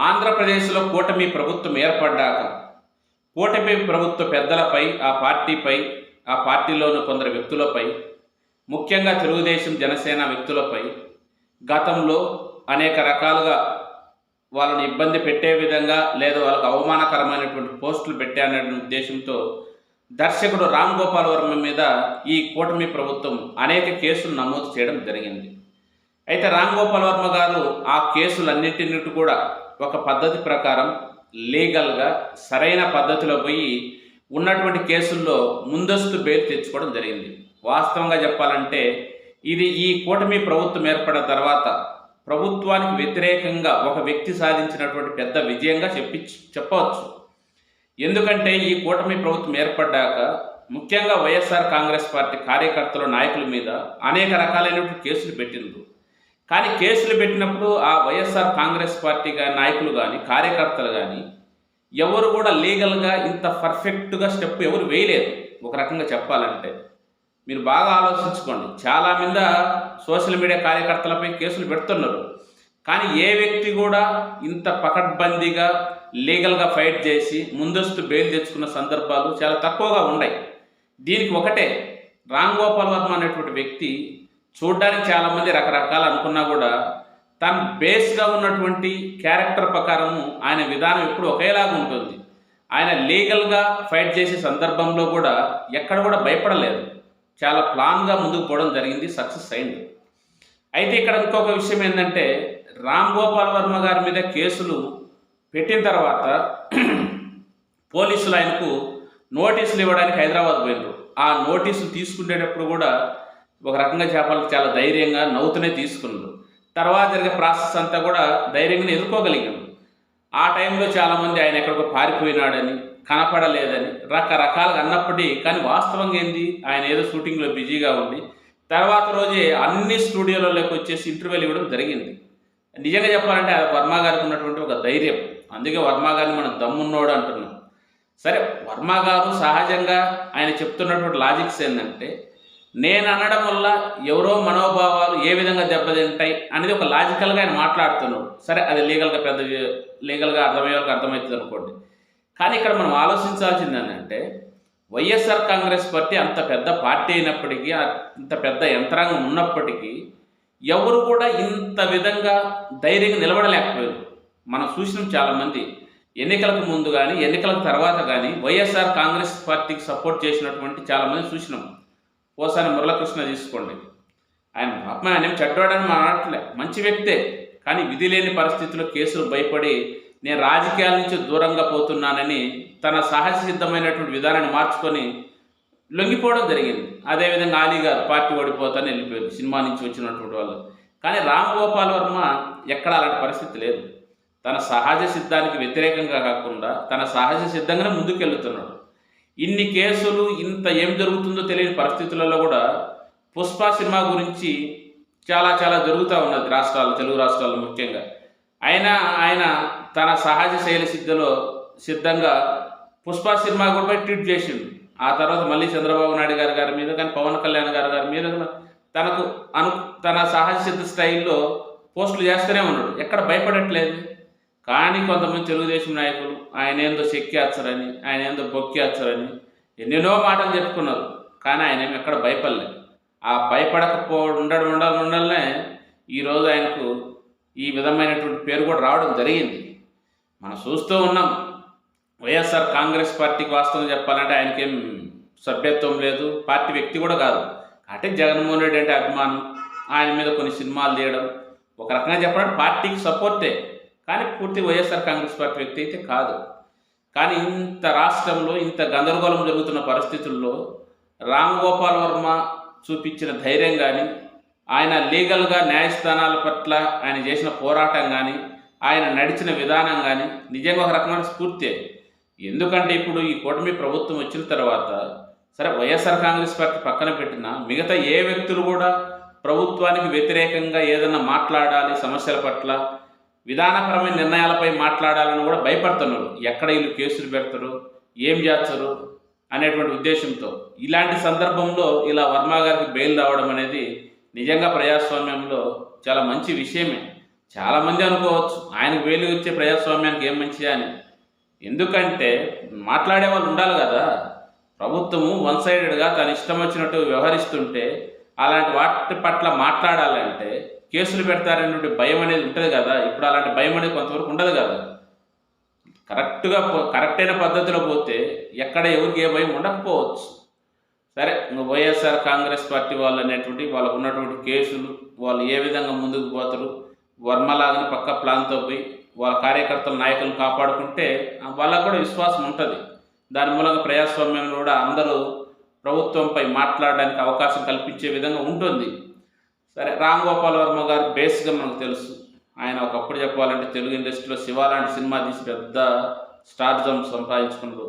ఆంధ్రప్రదేశ్లో కూటమి ప్రభుత్వం ఏర్పడ్డాక కూటమి ప్రభుత్వ పెద్దలపై, ఆ పార్టీలోని కొందరు వ్యక్తులపై, ముఖ్యంగా తెలుగుదేశం జనసేన వ్యక్తులపై గతంలో అనేక రకాలుగా వాళ్ళని ఇబ్బంది పెట్టే విధంగా లేదా వాళ్ళకు అవమానకరమైనటువంటి పోస్టులు పెట్టాలనే ఉద్దేశంతో దర్శకుడు రామ్ గోపాల్ వర్మ మీద ఈ కూటమి ప్రభుత్వం అనేక కేసులు నమోదు చేయడం జరిగింది. అయితే రామ్ గోపాల్ వర్మ గారు ఆ కేసులన్నింటినీ కూడా ఒక పద్ధతి ప్రకారం లీగల్గా సరైన పద్ధతిలో పోయి ఉన్నటువంటి కేసుల్లో ముందస్తు బెయిల్ తెచ్చుకోవడం జరిగింది. వాస్తవంగా చెప్పాలంటే ఇది ఈ కూటమి ప్రభుత్వం ఏర్పడిన తర్వాత ప్రభుత్వానికి వ్యతిరేకంగా ఒక వ్యక్తి సాధించినటువంటి పెద్ద విజయంగా చెప్పవచ్చు. ఎందుకంటే ఈ కూటమి ప్రభుత్వం ఏర్పడ్డాక ముఖ్యంగా వైఎస్ఆర్ కాంగ్రెస్ పార్టీ కార్యకర్తల నాయకుల మీద అనేక రకాలైనటువంటి కేసులు పెట్టిండ్రు. కానీ కేసులు పెట్టినప్పుడు ఆ వైఎస్ఆర్ కాంగ్రెస్ పార్టీ నాయకులు కానీ కార్యకర్తలు కానీ ఎవరు కూడా లీగల్గా ఇంత పర్ఫెక్ట్గా స్టెప్ ఎవరు వేయలేదు. ఒక రకంగా చెప్పాలంటే మీరు బాగా ఆలోచించుకోండి. చాలా మంది సోషల్ మీడియా కార్యకర్తలపై కేసులు పెడుతున్నారు. కానీ ఏ వ్యక్తి కూడా ఇంత పకడ్బందీగా లీగల్గా ఫైట్ చేసి ముందస్తు బెయిల్ తెచ్చుకున్న సందర్భాలు చాలా తక్కువగా ఉన్నాయి. దీనికి ఒకటే, రామ్ గోపాల్ వర్మ అనేటువంటి వ్యక్తి చూడ్డానికి చాలామంది రకరకాలు అనుకున్నా కూడా తన బేస్గా ఉన్నటువంటి క్యారెక్టర్ ప్రకారము ఆయన విధానం ఎప్పుడు ఒకేలాగా ఉంటుంది. ఆయన లీగల్గా ఫైట్ చేసే సందర్భంలో కూడా ఎక్కడ కూడా భయపడలేదు. చాలా ప్లాన్గా ముందుకు పోవడం జరిగింది, సక్సెస్ అయింది. అయితే ఇక్కడ ఇంకొక విషయం ఏంటంటే, రామ్ గోపాల్ వర్మ గారి మీద కేసులు పెట్టిన తర్వాత పోలీసులు ఆయనకు నోటీసులు ఇవ్వడానికి హైదరాబాద్ పోయినారు. ఆ నోటీసులు తీసుకునేటప్పుడు కూడా ఒక రకంగా చెప్పాలంటే చాలా ధైర్యంగా నవ్వుతూనే తీసుకున్నారు. తర్వాత జరిగే ప్రాసెస్ అంతా కూడా ధైర్యంగా ఎదుర్కోగలిగారు. ఆ టైంలో చాలామంది ఆయన ఎక్కడికో పారిపోయినాడని, కనపడలేదని రకరకాలుగా అన్నప్పటికీ కానీ వాస్తవంగా ఏంది, ఆయన ఏదో షూటింగ్లో బిజీగా ఉండి తర్వాత రోజే అన్ని స్టూడియోలలోకి వచ్చేసి ఇంటర్వ్యూలు ఇవ్వడం జరిగింది. నిజంగా చెప్పాలంటే వర్మ గారికి ఉన్నటువంటి ఒక ధైర్యం. అందుకే వర్మ గారిని మనం దమ్మున్నోడు అంటున్నాం. సరే, వర్మ గారు సహజంగా ఆయన చెప్తున్నటువంటి లాజిక్స్ ఏంటంటే, నేను అనడం వల్ల ఎవరో మనోభావాలు ఏ విధంగా దెబ్బతింటాయి అనేది ఒక లాజికల్గా ఆయన మాట్లాడుతున్నాడు. సరే, అది లీగల్గా అర్థమయ్యే వాళ్ళకి అర్థమవుతుంది అనుకోండి. కానీ ఇక్కడ మనం ఆలోచించాల్సింది ఏంటంటే, వైఎస్ఆర్ కాంగ్రెస్ పార్టీ అంత పెద్ద పార్టీ అయినప్పటికీ, అంత పెద్ద యంత్రాంగం ఉన్నప్పటికీ ఎవరు కూడా ఇంత విధంగా ధైర్యంగా నిలబడలేకపోయారు. మనం చూసినాం చాలామంది ఎన్నికలకు ముందు కానీ ఎన్నికలకు తర్వాత కానీ వైఎస్ఆర్ కాంగ్రెస్ పార్టీకి సపోర్ట్ చేసినటువంటి చాలామంది చూసినాం. పోసాని మురళకృష్ణ తీసుకోండి, ఆయన ఏం చెడ్డవాడని మనం అనట్లే, మంచి వ్యక్తే. కానీ విధి లేని పరిస్థితుల్లో కేసులు భయపడి నేను రాజకీయాల నుంచి దూరంగా పోతున్నానని తన సహజ సిద్ధమైనటువంటి విధానాన్ని మార్చుకొని లొంగిపోవడం జరిగింది. అదేవిధంగా ఆలీ గారు పార్టీ ఓడిపోతానే వెళ్ళిపోయారు, సినిమా నుంచి వచ్చినటువంటి వాళ్ళు. కానీ రామ్ గోపాల్ వర్మ ఎక్కడ అలాంటి పరిస్థితి లేదు. తన సహజ సిద్ధానికి వ్యతిరేకంగా కాకుండా తన సహజ సిద్ధంగానే ముందుకెళ్తున్నాడు. ఇన్ని కేసులు, ఇంత ఏం జరుగుతుందో తెలియని పరిస్థితులలో కూడా పుష్ప సినిమా గురించి చాలా చాలా జరుగుతూ ఉన్నది తెలుగు రాష్ట్రాల్లో ముఖ్యంగా. ఆయన తన సహజ శైలి సిద్ధంగా పుష్ప సినిమా కూడా ట్వీట్ చేసిండు. ఆ తర్వాత మళ్ళీ చంద్రబాబు నాయుడు గారి మీద కానీ పవన్ కళ్యాణ్ గారి మీద తన సహజ సిద్ధ స్టైల్లో పోస్టులు చేస్తూనే ఉన్నాడు, ఎక్కడ భయపడట్లేదు. కానీ కొంతమంది తెలుగుదేశం నాయకులు ఆయన ఏందో చెక్కేస్తారని, ఆయన ఏందో బొక్కేస్తారని ఎన్నెన్నో మాటలు చెప్పుకున్నారు. కానీ ఆయన ఎక్కడ భయపడలేదు. ఆ ఉండడమే ఈరోజు ఆయనకు ఈ విధమైనటువంటి పేరు కూడా రావడం జరిగింది. మనం చూస్తూ ఉన్నాం. వైఎస్ఆర్ కాంగ్రెస్ పార్టీకి వాస్తవం చెప్పాలంటే ఆయనకేం సభ్యత్వం లేదు, పార్టీ వ్యక్తి కూడా కాదు. అంటే జగన్మోహన్ రెడ్డి అంటే అభిమానం, ఆయన మీద కొన్ని సినిమాలు తీయడం, ఒక రకంగా చెప్పాలంటే పార్టీకి సపోర్టే. కానీ పూర్తి వైఎస్ఆర్ కాంగ్రెస్ పార్టీ వ్యక్తి అయితే కాదు. కానీ ఇంత రాష్ట్రంలో ఇంత గందరగోళం జరుగుతున్న పరిస్థితుల్లో రామ్ గోపాల్ వర్మ చూపించిన ధైర్యం కానీ, ఆయన లీగల్గా న్యాయస్థానాల పట్ల ఆయన చేసిన పోరాటం కానీ, ఆయన నడిచిన విధానం కానీ నిజంగా ఒక రకమైన స్ఫూర్తి. ఎందుకంటే ఇప్పుడు ఈ కూటమి ప్రభుత్వం వచ్చిన తర్వాత సరే వైఎస్ఆర్ కాంగ్రెస్ పార్టీ పక్కన పెట్టినా మిగతా ఏ వ్యక్తులు కూడా ప్రభుత్వానికి వ్యతిరేకంగా ఏదన్నా మాట్లాడాలి, సమస్యల పట్ల విధానపరమైన నిర్ణయాలపై మాట్లాడాలని కూడా భయపడుతున్నారు. ఎక్కడ వీళ్ళు కేసులు పెడతారు, ఏం చేస్తారు అనేటువంటి ఉద్దేశంతో ఇలాంటి సందర్భంలో ఇలా వర్మ గారికి బెయిల్ రావడం అనేది నిజంగా ప్రజాస్వామ్యంలో చాలా మంచి విషయమే. చాలామంది అనుకోవచ్చు ఆయనకు వేలు వచ్చే ప్రజాస్వామ్యానికి ఏం మంచిదా అని. ఎందుకంటే మాట్లాడే వాళ్ళు ఉండాలి కదా. ప్రభుత్వము వన్ సైడెడ్గా తన ఇష్టం వచ్చినట్టు వ్యవహరిస్తుంటే అలాంటి వాటి పట్ల మాట్లాడాలంటే కేసులు పెడతారనే భయం అనేది ఉంటుంది కదా. ఇప్పుడు అలాంటి భయం అనేది కొంతవరకు ఉండదు కదా. కరెక్ట్ అయిన పద్ధతిలో పోతే ఎక్కడ ఎవరికి ఏ భయం ఉండకపోవచ్చు. సరే, ఇంకా వైఎస్ఆర్ కాంగ్రెస్ పార్టీ వాళ్ళు అనేటువంటి వాళ్ళకు ఉన్నటువంటి కేసులు, వాళ్ళు ఏ విధంగా ముందుకు పోతారు, వర్మలాగానే పక్క ప్లాన్తో పోయి వాళ్ళ కార్యకర్తల నాయకులను కాపాడుకుంటే వాళ్ళకు కూడా విశ్వాసం ఉంటుంది. దాని మూలంగా ప్రజాస్వామ్యంలో కూడా అందరూ ప్రభుత్వంపై మాట్లాడడానికి అవకాశం కల్పించే విధంగా ఉంటుంది. సరే, రామ్ గోపాల్ వర్మ గారు బేస్గా మనకు తెలుసు. ఆయన ఒకప్పుడు చెప్పాలంటే తెలుగు ఇండస్ట్రీలో శివ లాంటి సినిమా తీసి పెద్ద స్టార్జం సంపాదించుకున్నారు.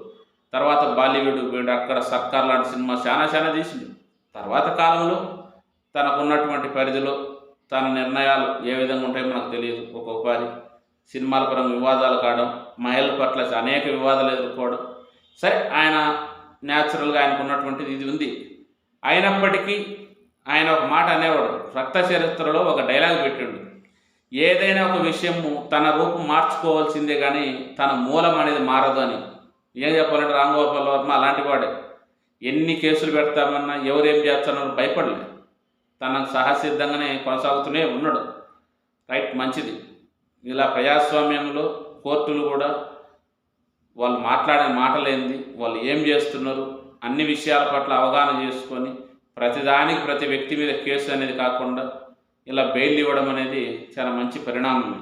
తర్వాత బాలీవుడ్ పోయిండు, అక్కడ సర్కార్ లాంటి సినిమా చాలా తీసిండు. తర్వాత కాలంలో తనకున్నటువంటి పరిధిలో తన నిర్ణయాలు ఏ విధంగా ఉంటాయో మనకు తెలియదు. ఒక్కొక్కసారి సినిమాల పరంగా వివాదాలు కావడం, మహిళల పట్ల అనేక వివాదాలు ఎదుర్కోవడం. సరే, ఆయన న్యాచురల్గా ఆయనకు ఉన్నటువంటిది ఇది ఉంది. అయినప్పటికీ ఆయన ఒక మాట అనేవాడు, రక్త చరిత్రలో ఒక డైలాగ్ పెట్టిండు, ఏదైనా ఒక విషయము తన రూపం మార్చుకోవాల్సిందే కానీ తన మూలం అనేది మారదు అని. ఏం చెప్పాలంటే రామ్ గోపాల్ వర్మ అలాంటి వాడే. ఎన్ని కేసులు పెడతామన్నా ఎవరేం చేస్తారో భయపడలే, తనకు సహసిద్ధంగానే కొనసాగుతూనే ఉన్నాడు. రైట్, మంచిది. ఇలా ప్రజాస్వామ్యంలో కోర్టులు కూడా వాళ్ళు మాట్లాడే మాటలేంది, వాళ్ళు ఏం చేస్తున్నారు, అన్ని విషయాల పట్ల అవగాహన చేసుకొని ప్రతి వ్యక్తి మీద కేసు అనేది కాకుండా ఇలా బెయిల్ ఇవ్వడం అనేది చాలా మంచి పరిణామం.